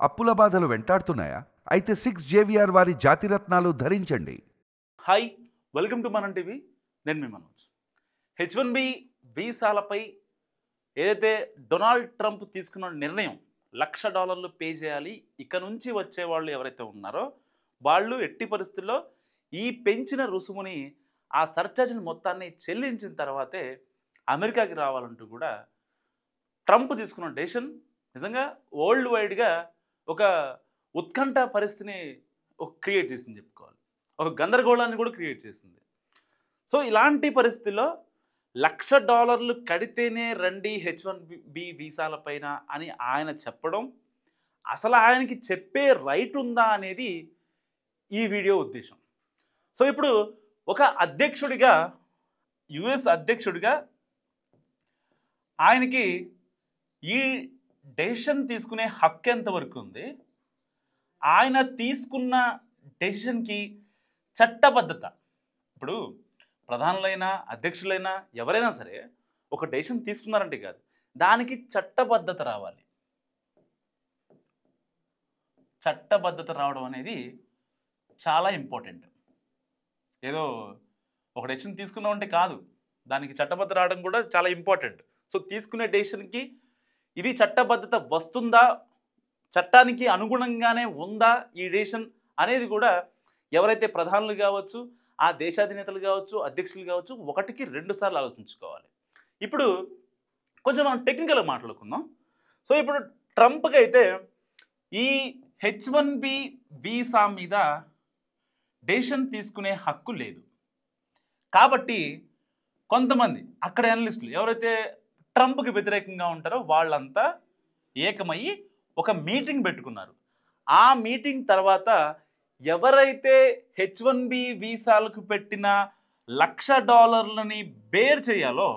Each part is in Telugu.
అప్పుల బాధలు వెంటాడుతున్నాయా? అయితే 6 JVR వారి జాతిరత్నాలు ధరించండి. హాయ్, వెల్కమ్ టు మనం టీవీ. నేను మీ మనోజ్. H1B వీసాలపై ఏదైతే డొనాల్డ్ ట్రంప్ తీసుకున్న నిర్ణయం $1,00,000 పే చేయాలి, ఇక నుంచి వచ్చే వాళ్ళు ఎవరైతే ఉన్నారో వాళ్ళు ఎట్టి పరిస్థితుల్లో ఈ పెంచిన రుసుముని ఆ సర్చార్జ్ని మొత్తాన్ని చెల్లించిన తర్వాతే అమెరికాకి రావాలంటూ కూడా ట్రంప్ తీసుకున్న డెసిషన్ నిజంగా వరల్డ్ వైడ్గా ఒక ఉత్కంఠ పరిస్థితిని క్రియేట్ చేసింది చెప్పుకోవాలి. ఒక గందరగోళాన్ని కూడా క్రియేట్ చేసింది. సో ఇలాంటి పరిస్థితుల్లో $1,00,000 కడితేనే రండి H1B వీసాల పైన అని ఆయన చెప్పడం, అసలు ఆయనకి చెప్పే రైట్ ఉందా అనేది ఈ వీడియో ఉద్దేశం. సో ఇప్పుడు ఒక అధ్యక్షుడిగా, యుఎస్ అధ్యక్షుడిగా ఆయనకి ఈ డెసిషన్ తీసుకునే హక్కు ఎంతవరకు ఉంది, ఆయన తీసుకున్న డెసిషన్కి చట్టబద్ధత, ఇప్పుడు ప్రధానులైనా అధ్యక్షులైనా ఎవరైనా సరే ఒక డెసిషన్ తీసుకున్నారంటే కాదు, దానికి చట్టబద్ధత రావాలి. చట్టబద్ధత రావడం అనేది చాలా ఇంపార్టెంట్. ఏదో ఒక డెసిషన్ తీసుకున్నామంటే కాదు, దానికి చట్టబద్ధత రావడం కూడా చాలా ఇంపార్టెంట్. సో తీసుకునే డెసిషన్కి ఇది చట్టబద్ధత వస్తుందా, చట్టానికి అనుగుణంగానే ఉందా ఈ డెసిషన్ అనేది కూడా ఎవరైతే ప్రధానులు కావచ్చు, ఆ దేశాధినేతలు కావచ్చు, అధ్యక్షులు కావచ్చు, 1కి 2 సార్లు ఆలోచించుకోవాలి. ఇప్పుడు కొంచెం మనం టెక్నికల్గా మాట్లాడుకుందాం. సో ఇప్పుడు ట్రంప్కి అయితే ఈ H1B వీసా మీద డెసిషన్ తీసుకునే హక్కు లేదు. కాబట్టి కొంతమంది అక్కడ అనలిస్టులు ఎవరైతే ట్రంప్కి వ్యతిరేకంగా ఉంటారో వాళ్ళంతా ఏకమయ్యి ఒక మీటింగ్ పెట్టుకున్నారు. ఆ మీటింగ్ తర్వాత ఎవరైతే H1B వీసాలకు పెట్టిన $1,00,000 బేర్ చేయాలో,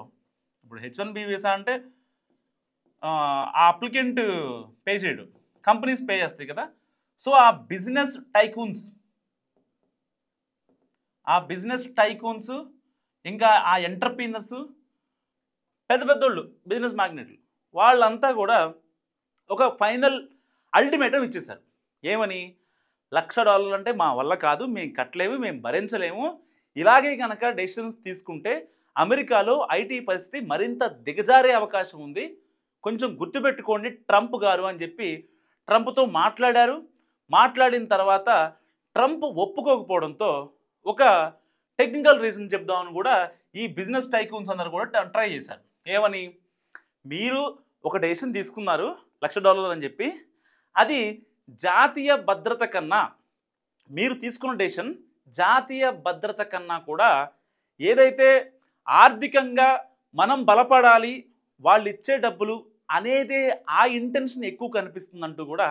ఇప్పుడు H1B వీసా అంటే ఆ అప్లికెంట్ పే చేయడు, కంపెనీస్ పే చేస్తాయి కదా. సో ఆ బిజినెస్ టైకూన్స్ ఇంకా ఆ ఎంటర్ప్రీనర్స్, పెద్ద పెద్దోళ్ళు, బిజినెస్ మ్యాగ్నెట్లు, వాళ్ళంతా కూడా ఒక ఫైనల్ అల్టిమేటం ఇచ్చేశారు. ఏమని? $1,00,000 అంటే మా వల్ల కాదు, మేము కట్టలేము, మేము భరించలేము, ఇలాగే కనుక డెసిషన్స్ తీసుకుంటే అమెరికాలో ఐటీ పరిస్థితి మరింత దిగజారే అవకాశం ఉంది, కొంచెం గుర్తుపెట్టుకోండి ట్రంప్ గారు అని చెప్పి ట్రంప్తో మాట్లాడారు. మాట్లాడిన తర్వాత ట్రంప్ ఒప్పుకోకపోవడంతో ఒక టెక్నికల్ రీజన్ చెప్దామని కూడా ఈ బిజినెస్ టైకూన్స్ అందరూ కూడా ట్రై చేశారు. ఏమని? మీరు ఒక డెసిషన్ తీసుకున్నారు $1,00,000 అని చెప్పి, అది జాతీయ భద్రత కన్నా, మీరు తీసుకున్న డెసిషన్ జాతీయ భద్రత కన్నా కూడా ఏదైతే ఆర్థికంగా మనం బలపడాలి, వాళ్ళు ఇచ్చే డబ్బులు అనేదే ఆ ఇంటెన్షన్ ఎక్కువ కనిపిస్తుందంటూ కూడా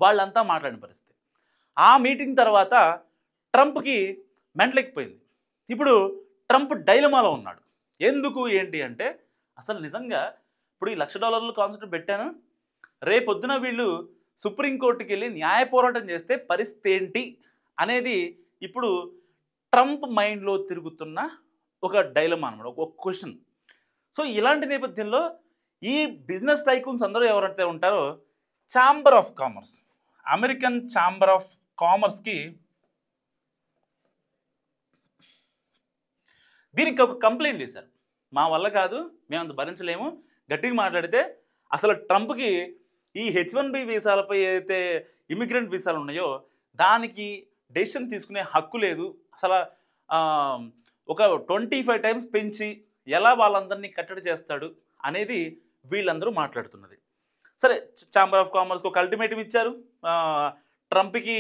వాళ్ళంతా మాట్లాడిన పరిస్థితి. ఆ మీటింగ్ తర్వాత ట్రంప్కి మెంటలెక్కిపోయింది. ఇప్పుడు ట్రంప్ డైలమాలో ఉన్నాడు. ఎందుకు ఏంటి అంటే, అసలు నిజంగా ఇప్పుడు ఈ $1,00,000 కాన్సెప్ట్ పెట్టాను, రేపొద్దున వీళ్ళు సుప్రీంకోర్టుకి వెళ్ళి న్యాయ పోరాటం చేస్తే పరిస్థితి ఏంటి అనేది ఇప్పుడు ట్రంప్ మైండ్లో తిరుగుతున్న ఒక డైలమా అన్నమాట, ఒక క్వశ్చన్. సో ఇలాంటి నేపథ్యంలో ఈ బిజినెస్ టైకూన్స్ అందరూ ఎవరైతే ఉంటారో chamber of commerce, American chamber of కామర్స్కి దీనికి ఒక కంప్లైంట్ చేశారు. మా వల్ల కాదు, మేము అంత భరించలేము, గట్టిగా మాట్లాడితే అసలు ట్రంప్కి ఈ H1B వీసాలపై ఏదైతే ఇమిగ్రెంట్ వీసాలు ఉన్నాయో దానికి డెసిషన్ తీసుకునే హక్కు లేదు, అసలు ఒక 25 టైమ్స్ పెంచి ఎలా వాళ్ళందరినీ కట్టడి చేస్తాడు అనేది వీళ్ళందరూ మాట్లాడుతున్నది. సరే, ఛాంబర్ ఆఫ్ కామర్స్కి ఒక అల్టిమేటం ఇచ్చారు. ట్రంప్కి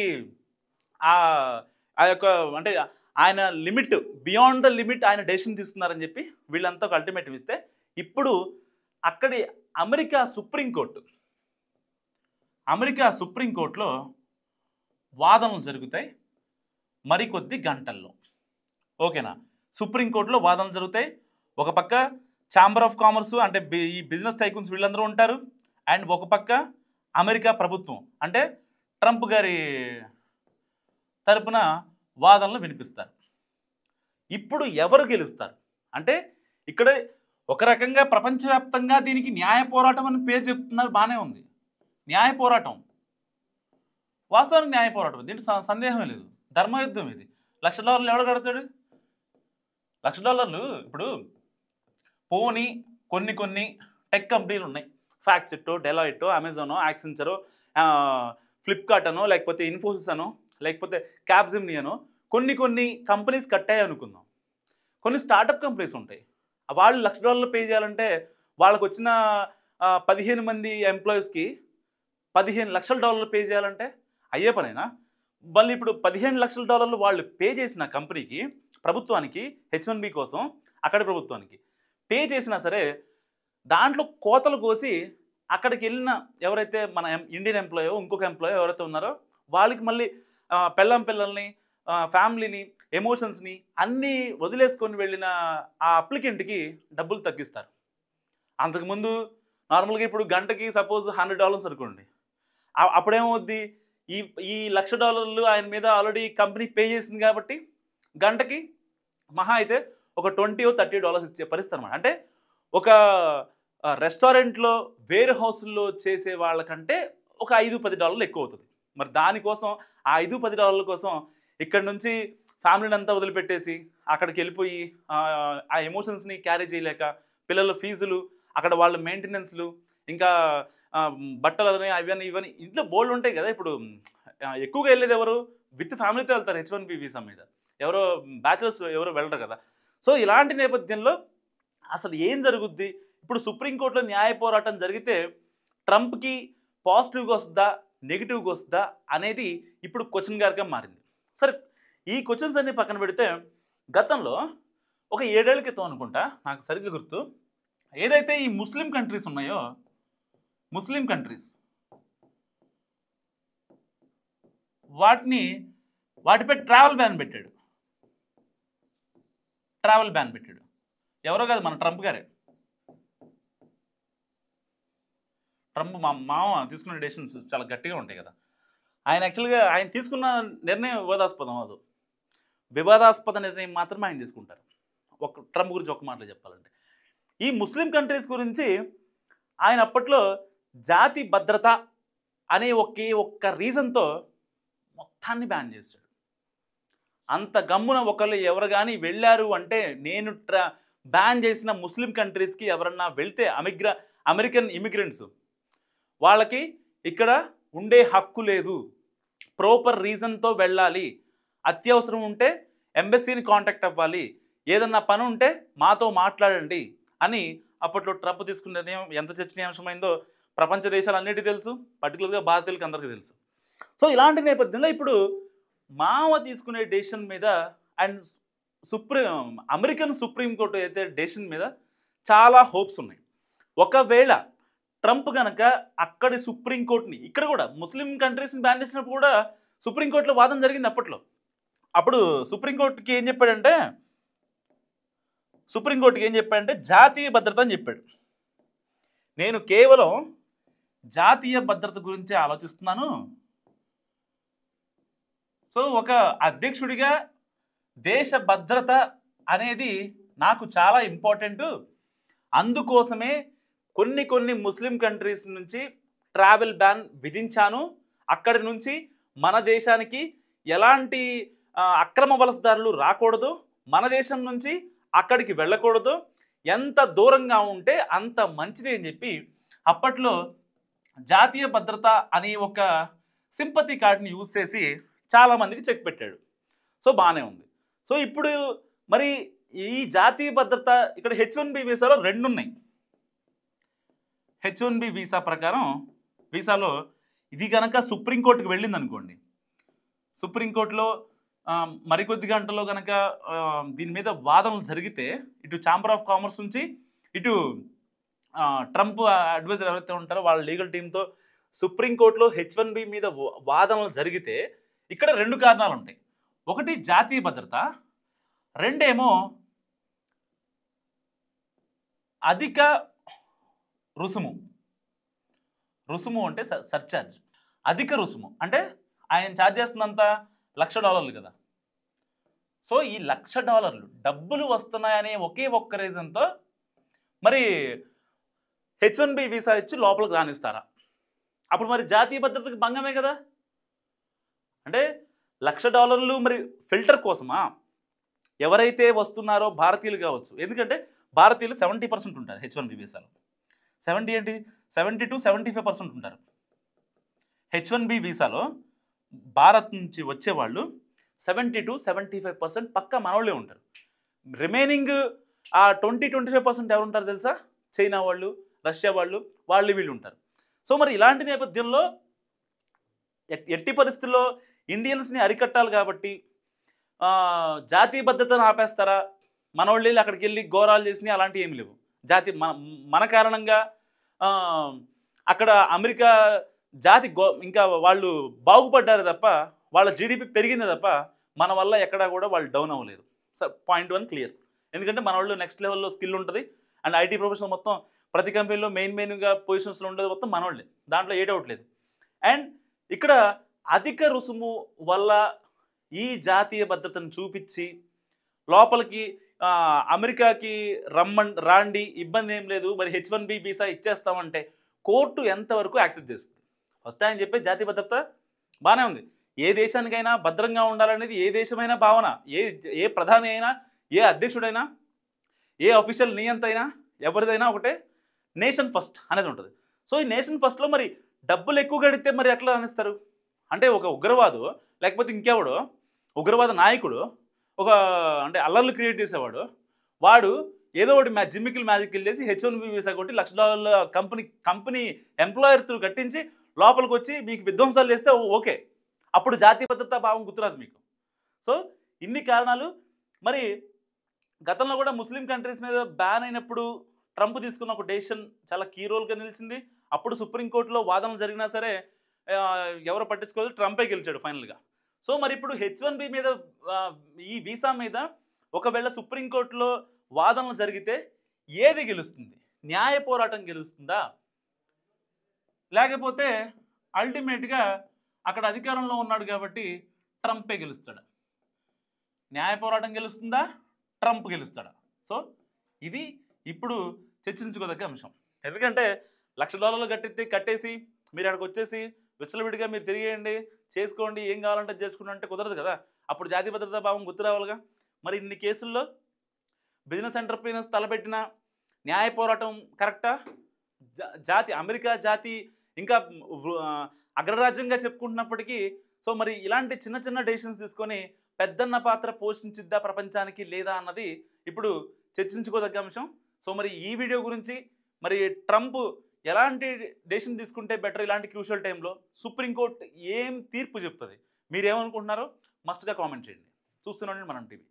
ఆ యొక్క అంటే ఆయన లిమిట్, బియాండ్ ద లిమిట్ ఆయన డెసిషన్ తీసుకున్నారని చెప్పి వీళ్ళంతా ఒక అల్టిమేటం ఇస్తే, ఇప్పుడు అక్కడి అమెరికా సుప్రీంకోర్టులో వాదనలు జరుగుతాయి మరికొద్ది గంటల్లో. ఓకేనా? సుప్రీంకోర్టులో వాదనలు జరుగుతాయి. ఒక పక్క ఛాంబర్ ఆఫ్ కామర్స్ అంటే ఈ బిజినెస్ టైకూన్స్ వీళ్ళందరూ ఉంటారు, అండ్ ఒక పక్క అమెరికా ప్రభుత్వం అంటే ట్రంప్ గారి తరపున వాదనలు వినిపిస్తారు. ఇప్పుడు ఎవరు గెలుస్తారు అంటే, ఇక్కడ ఒక రకంగా ప్రపంచవ్యాప్తంగా దీనికి న్యాయ పోరాటం అని పేరు చెప్తున్నారు, బాగానే ఉంది, న్యాయ పోరాటం. వాస్తవానికి న్యాయ పోరాటం, దీంట్లో సందేహమే లేదు. ధర్మయుద్ధం ఇది. $1,00,000 ఎవడు కడతాడు? $1,00,000 ఇప్పుడు పోనీ కొన్ని టెక్ కంపెనీలు ఉన్నాయి, ఫ్యాక్సిట్టో, డెలాయిట్టో, అమెజానో, యాక్సెంచరో, ఫ్లిప్కార్ట్ అనో, లేకపోతే ఇన్ఫోసిస్ అనో, లేకపోతే క్యాప్జెమినీ అనో కొన్ని కంపెనీస్ కట్టాయి అనుకుందాం. కొన్ని స్టార్టప్ కంపెనీస్ ఉంటాయి, వాళ్ళు $1,00,000 పే చేయాలంటే వాళ్ళకు వచ్చిన 15 మంది ఎంప్లాయీస్కి $15,00,000 పే చేయాలంటే అయ్యే పనేనా? మళ్ళీ ఇప్పుడు $15,00,000 వాళ్ళు పే చేసిన కంపెనీకి, ప్రభుత్వానికి, H1B కోసం అక్కడి ప్రభుత్వానికి పే చేసినా సరే దాంట్లో కోతలు కోసి అక్కడికి వెళ్ళిన ఎవరైతే మన ఇండియన్ ఎంప్లాయో, ఇంకొక ఎంప్లాయో ఎవరైతే ఉన్నారో వాళ్ళకి మళ్ళీ పిల్లల్ని, ఫ్యామిలీని, ఎమోషన్స్ని అన్నీ వదిలేసుకొని వెళ్ళిన ఆ అప్లికెంట్కి డబ్బులు తగ్గిస్తారు. అంతకుముందు నార్మల్గా ఇప్పుడు గంటకి సపోజ్ $100 అనుకోండి, అప్పుడేమవుద్ది, ఈ $1,00,000 ఆయన మీద ఆల్రెడీ కంపెనీ పే చేసింది కాబట్టి గంటకి మహా అయితే ఒక $20 or $30 ఇచ్చే పరిస్థితి అనమాట. అంటే ఒక రెస్టారెంట్లో, వేర్ హౌస్లో చేసే వాళ్ళకంటే ఒక $5-10 ఎక్కువ అవుతుంది. మరి దానికోసం ఆ $5-10 కోసం ఇక్కడ నుంచి ఫ్యామిలీని అంతా వదిలిపెట్టేసి అక్కడికి వెళ్ళిపోయి ఆ ఎమోషన్స్ని క్యారీ చేయలేక, పిల్లల ఫీజులు, అక్కడ వాళ్ళ మెయింటెనెన్స్లు, ఇంకా బట్టలని ఇవన్నీ ఇంట్లో బోల్డ్ ఉంటాయి కదా. ఇప్పుడు ఎక్కువగా వెళ్ళేది ఎవరు? విత్ ఫ్యామిలీతో వెళ్తారు H1B వీసా మీద, ఎవరో బ్యాచిలర్స్ ఎవరో వెళ్ళరు కదా. సో ఇలాంటి నేపథ్యంలో అసలు ఏం జరుగుద్ది? ఇప్పుడు సుప్రీంకోర్టులో న్యాయ పోరాటం జరిగితే ట్రంప్కి పాజిటివ్గా వస్తుందా, నెగిటివ్గా వస్తుందా అనేది ఇప్పుడు క్వశ్చన్ గారిగా మారింది. సరే, ఈ క్వశ్చన్స్ అన్ని పక్కన పెడితే గతంలో ఒక 7 ఏళ్ల క్రితం అనుకుంటా, నాకు సరిగ్గా గుర్తు, ఏదైతే ఈ ముస్లిం కంట్రీస్ ఉన్నాయో, ముస్లిం కంట్రీస్ వాటిపై ట్రావెల్ బ్యాన్ పెట్టాడు. ఎవరో కాదు, మన ట్రంప్ గారే. ట్రంప్ మామ తీసుకున్న డెసిషన్స్ చాలా గట్టిగా ఉంటాయి కదా. ఆయన తీసుకున్న నిర్ణయం వివాదాస్పద నిర్ణయం మాత్రమే ఆయన తీసుకుంటారు. ట్రంప్ గురించి ఒక మాటలో చెప్పాలంటే, ఈ ముస్లిం కంట్రీస్ గురించి ఆయన అప్పట్లో జాతి భద్రత అనే ఒక్క రీజన్తో మొత్తాన్ని బ్యాన్ చేశాడు. అంత గమ్మున ఒకళ్ళు ఎవరు కానీ వెళ్ళారు అంటే, నేను బ్యాన్ చేసిన ముస్లిం కంట్రీస్కి ఎవరన్నా వెళ్తే అమెరికన్ ఇమిగ్రెంట్స్ వాళ్ళకి ఇక్కడ ఉండే హక్కు లేదు, ప్రాపర్ రీజన్తో వెళ్ళాలి, అత్యవసరం ఉంటే ఎంబసీని కాంటాక్ట్ అవ్వాలి, ఏదన్నా పని ఉంటే మాతో మాట్లాడండి అని అప్పట్లో ట్రంప్ తీసుకున్న నిర్ణయం ఎంత చర్చనీయాంశమైందో ప్రపంచ దేశాలన్నిటికీ తెలుసు, పర్టికులర్గా భారతీయులకు అందరికీ తెలుసు. సో ఇలాంటి నేపథ్యంలో ఇప్పుడు మావ తీసుకునే డెసిషన్ మీద అండ్ అమెరికన్ సుప్రీంకోర్టు అయితే డెసిషన్ మీద చాలా హోప్స్ ఉన్నాయి. ఒకవేళ ట్రంప్ కనుక అక్కడి సుప్రీంకోర్టుని, ఇక్కడ కూడా ముస్లిం కంట్రీస్ని బ్యాన్ చేసినప్పుడు కూడా సుప్రీంకోర్టులో వాదన జరిగింది అప్పట్లో. అప్పుడు సుప్రీంకోర్టుకి ఏం చెప్పాడంటే జాతీయ భద్రత అని చెప్పాడు. నేను కేవలం జాతీయ భద్రత గురించే ఆలోచిస్తున్నాను. సో ఒక అధ్యక్షుడిగా దేశ భద్రత అనేది నాకు చాలా ఇంపార్టెంట్, అందుకోసమే కొన్ని ముస్లిం కంట్రీస్ నుంచి ట్రావెల్ బ్యాన్ విధించాను. అక్కడి నుంచి మన దేశానికి ఎలాంటి అక్రమ వలసదారులు రాకూడదు, మన దేశం నుంచి అక్కడికి వెళ్ళకూడదు, ఎంత దూరంగా ఉంటే అంత మంచిది అని చెప్పి అప్పట్లో జాతీయ భద్రత అనే ఒక సింపతి కార్డ్ని యూజ్ చేసి చాలామందికి చెక్ పెట్టాడు. సో బాగానే ఉంది. సో ఇప్పుడు మరి ఈ జాతీయ భద్రత ఇక్కడ H1B వీసాలో 2 ఉన్నాయి. H1B వీసా ప్రకారం వీసాలో ఇది కనుక సుప్రీంకోర్టుకి వెళ్ళింది అనుకోండి, సుప్రీంకోర్టులో మరికొద్ది గంటల్లో కనుక దీని మీద వాదనలు జరిగితే, ఇటు ఛాంబర్ ఆఫ్ కామర్స్ నుంచి ఇటు ట్రంప్ అడ్వైజర్ ఎవరైతే ఉంటారో వాళ్ళ లీగల్ టీంతో సుప్రీంకోర్టులో H1B మీద వాదనలు జరిగితే ఇక్కడ 2 కారణాలు ఉంటాయి. ఒకటి జాతీయ భద్రత, రెండేమో అధిక రుసుము అంటే సర్చార్జ్. అధిక రుసుము అంటే ఆయన ఛార్జ్ చేస్తున్నంత $1,00,000 కదా. సో ఈ $1,00,000 డబ్బులు వస్తున్నాయనే ఒక్క రీజన్తో మరి H1B వీసా ఇచ్చి లోపలికి రానిస్తారా? అప్పుడు మరి జాతీయ భద్రతకు భంగమే కదా. అంటే $1,00,000 మరి ఫిల్టర్ కోసమా? ఎవరైతే వస్తున్నారో భారతీయులు కావచ్చు, ఎందుకంటే భారతీయులు 70% ఉంటారు H1B వీసాలో. 70 ఏంటి 70 to 75% ఉంటారు. H1B వీసాలో భారత్ నుంచి వచ్చేవాళ్ళు 70 to 75% పక్కా మనోళ్ళే ఉంటారు. రిమైనింగ్ ఆ 20-25% ఎవరు ఉంటారు తెలుసా? చైనా వాళ్ళు, రష్యా వాళ్ళు, వీళ్ళు ఉంటారు. సో మరి ఇలాంటి నేపథ్యంలో ఎట్టి పరిస్థితుల్లో ఇండియన్స్ని అరికట్టాలి కాబట్టి జాతీయ భద్రతను ఆపేస్తారా? మనోళ్ళు వెళ్ళి అక్కడికి వెళ్ళి ఘోరాలు చేసినాయి అలాంటివి ఏమి లేవు. మన కారణంగా అక్కడ అమెరికా జాతి ఇంకా వాళ్ళు బాగుపడ్డారు తప్ప, వాళ్ళ జీడిపి పెరిగింది తప్ప మన వల్ల ఎక్కడా కూడా వాళ్ళు డౌన్ అవ్వలేదు. So point 1 clear. ఎందుకంటే మన వాళ్ళు నెక్స్ట్ లెవెల్లో స్కిల్ ఉంటుంది. అండ్ ఐటీ ప్రొఫెషనల్ మొత్తం ప్రతి కంపెనీలో మెయిన్గా పొజిషన్స్లో ఉండేది మొత్తం మనోళ్ళే, దాంట్లో ఏ డౌట్ లేదు. అండ్ ఇక్కడ అధిక రుసుము వల్ల ఈ జాతీయ భద్రతను చూపించి లోపలికి అమెరికాకి రాండి, ఇబ్బంది ఏం లేదు, మరి H1B వీసా ఇచ్చేస్తామంటే కోర్టు ఎంతవరకు యాక్సెప్ట్ చేస్తుంది? ఫస్ట్ ఆయన చెప్పే జాతీయ భద్రత బాగానే ఉంది. ఏ దేశానికైనా భద్రంగా ఉండాలనేది ఏ దేశమైనా భావన, ఏ ప్రధాని అయినా, ఏ అధ్యక్షుడైనా, ఏ అఫీషియల్ నియంత అయినా, ఎవరిదైనా ఒకటే, నేషన్ ఫస్ట్ అనేది ఉంటుంది. సో ఈ నేషన్ ఫస్ట్లో మరి డబ్బులు ఎక్కువ గడితే మరి ఎట్లా అనిస్తారు? అంటే ఒక ఉగ్రవాదు లేకపోతే ఇంకెవడో ఉగ్రవాద నాయకుడు అంటే అల్లర్లు క్రియేట్ చేసేవాడు, వాడు ఏదో ఒకటి జిమ్మికిల్ చేసి H1B వీసా కొట్టి $1,00,000 కంపెనీ ఎంప్లాయర్ త్రూ కట్టించి లోపలికి వచ్చి మీకు విధ్వంసాలు చేస్తే ఓకే, అప్పుడు జాతీయ భద్రతా భావం గుర్తురాదు మీకు. సో ఇన్ని కారణాలు. మరి గతంలో కూడా ముస్లిం కంట్రీస్ మీద బ్యాన్ అయినప్పుడు ట్రంప్ తీసుకున్న ఒక డెసిషన్ చాలా కీ రోల్గా నిలిచింది. అప్పుడు సుప్రీంకోర్టులో వాదనలు జరిగినా సరే ఎవరు పట్టించుకోలేదు, ట్రంపే గెలిచాడు ఫైనల్గా. సో మరి ఇప్పుడు H1B మీద ఈ వీసా మీద ఒకవేళ సుప్రీంకోర్టులో వాదనలు జరిగితే ఏది గెలుస్తుంది? న్యాయ పోరాటం గెలుస్తుందా, లేకపోతే అల్టిమేట్గా అక్కడ అధికారంలో ఉన్నాడు కాబట్టి ట్రంపే గెలుస్తాడా? న్యాయ పోరాటం గెలుస్తుందా, ట్రంప్ గెలుస్తాడా? సో ఇది ఇప్పుడు చర్చించుకోదగ్గ అంశం. ఎందుకంటే $1,00,000 కట్టేసి మీరు అక్కడికి వచ్చేసి విచ్చలవిడిగా మీరు తిరిగేయండి, చేసుకోండి, ఏం కావాలంటే చేసుకోండి అంటే కుదరదు కదా. అప్పుడు జాతీయ భద్రతా భావం గుర్తు రావాలిగా. మరి ఇన్ని కేసుల్లో బిజినెస్ ఎంటర్ప్రీనర్స్ తలపెట్టిన న్యాయ పోరాటం కరెక్టా? అమెరికా జాతి ఇంకా అగ్రరాజ్యంగా చెప్పుకుంటున్నప్పటికీ సో మరి ఇలాంటి చిన్న చిన్న డెసిషన్స్ తీసుకొని పెద్దన్న పాత్ర పోషించిద్దా ప్రపంచానికి లేదా అన్నది ఇప్పుడు చర్చించుకోదగ్గ అంశం. సో మరి ఈ వీడియో గురించి మరి ట్రంప్ ఎలాంటి డెసిషన్ తీసుకుంటే బెటర్ ఇలాంటి క్రూషియల్ టైంలో, సుప్రీంకోర్టు ఏం తీర్పు చెప్తుంది, మీరేమనుకుంటున్నారో మస్ట్గా కామెంట్ చేయండి. చూస్తున్నాండి మనం టీవీ.